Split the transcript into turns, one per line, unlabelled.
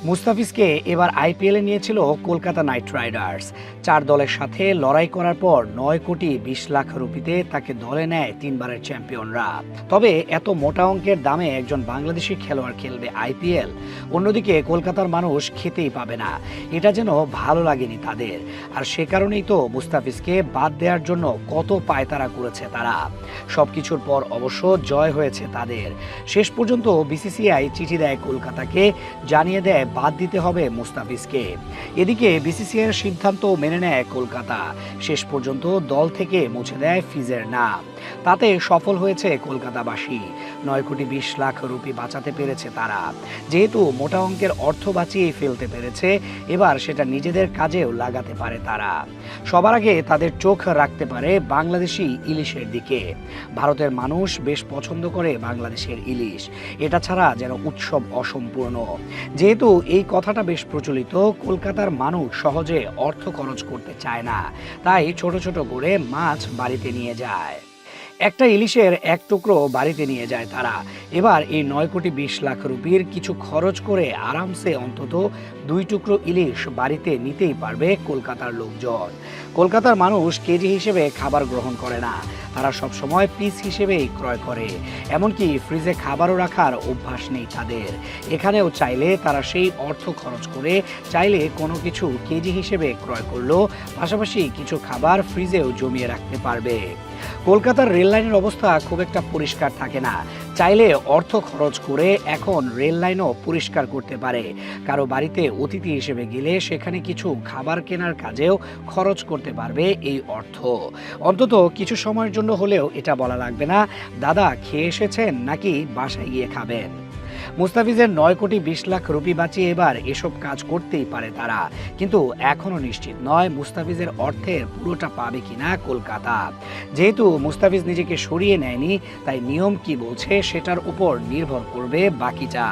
মুস্তাফিজকে এবার আইপিএলে নিয়েছিল কলকাতা নাইট রাইডার্স। 4 দলের সাথে লড়াই করার পর 9 কোটি 20 লাখ রুপিতে তাকে দলে নেয় 3বারের চ্যাম্পিয়নরা। তবে এত মোটা অঙ্কের দামে একজন বাংলাদেশি খেলোয়াড় খেলবে আইপিএল, অন্যদিকে কলকাতার মানুষ খেতেই পাবে না, এটা যেন ভালো লাগেনি তাদের। আর সে কারণেই তো মুস্তাফিজকে বাদ দেওয়ার জন্য কত পায়তারা করেছে তারা। সবকিছুর পর অবশ্য জয় হয়েছে তাদের। শেষ পর্যন্ত বিসিসিআই চিঠি দেয় কলকাতাকে, জানিয়ে দেয় বাদ দিতে হবে মুস্তাফিজকে। এদিকে বিসিসিআইয়ের সিদ্ধান্ত মেনে নেয় কলকাতা, শেষ পর্যন্ত দল থেকে মুছে দেয় ফিজের নাম। তাতে সফল হয়েছে কলকাতাবাসী। 9 কোটি 20 লাখ রুপি বাঁচাতে পেরেছে তারা। যেহেতু মোটা অঙ্কের অর্থ বাঁচিয়ে ফেলতে পেরেছে, এবার সেটা নিজেদের কাজেও লাগাতে পারে তারা। সবার আগে তাদের চোখ রাখতে পারে বাংলাদেশি ইলিশের দিকে। ভারতের মানুষ বেশ পছন্দ করে বাংলাদেশের ইলিশ, এটা ছাড়া যেন উৎসব অসম্পূর্ণ। যেহেতু এই কথাটা বেশ প্রচলিত, কলকাতার মানুষ সহজে অর্থ খরচ করতে চায় না, তাই ছোট ছোট করে মাছ বাড়িতে নিয়ে যায়। একটা ইলিশের এক টুকরো বাড়িতে নিয়ে যায় তারা। এবার এই 9 কোটি 20 লাখ রুপির কিছু খরচ করে আরামসে অন্তত 2 টুকরো ইলিশ বাড়িতে নিতেই পারবে কলকাতার লোকজন। কলকাতার মানুষ কেজি হিসেবে খাবার গ্রহণ করে না, তারা সবসময় পিস হিসেবেই ক্রয় করে। এমনকি ফ্রিজে খাবারও রাখার অভ্যাস নেই তাদের। এখানেও চাইলে তারা সেই অর্থ খরচ করে চাইলে কোনো কিছু কেজি হিসেবে ক্রয় করলো, পাশাপাশি কিছু খাবার ফ্রিজেও জমিয়ে রাখতে পারবে। কলকাতার রেল লাইনের অবস্থা খুব একটা পরিষ্কার থাকে না, চাইলে অর্থ খরচ করে এখন রেল লাইনও পরিষ্কার করতে পারে। কারো বাড়িতে অতিথি হিসেবে গেলে সেখানে কিছু খাবার কেনার কাজেও খরচ করতে পারবে এই অর্থ। অন্তত কিছু সময়ের জন্য হলেও এটা বলা লাগবে না, দাদা খেয়ে এসেছেন নাকি বাসায় গিয়ে খাবেন। মুস্তাফিজের 9 কোটি 20 লাখ রুপি বাঁচিয়ে এবার এসব কাজ করতেই পারে তারা, কিন্তু এখনো নিশ্চিত নয় মুস্তাফিজের অর্থের পুরোটা পাবে কিনা কলকাতা। যেহেতু মুস্তাফিজ নিজেকে সরিয়ে নেয়নি, তাই নিয়ম কি বলছে সেটার উপর নির্ভর করবে বাকিটা।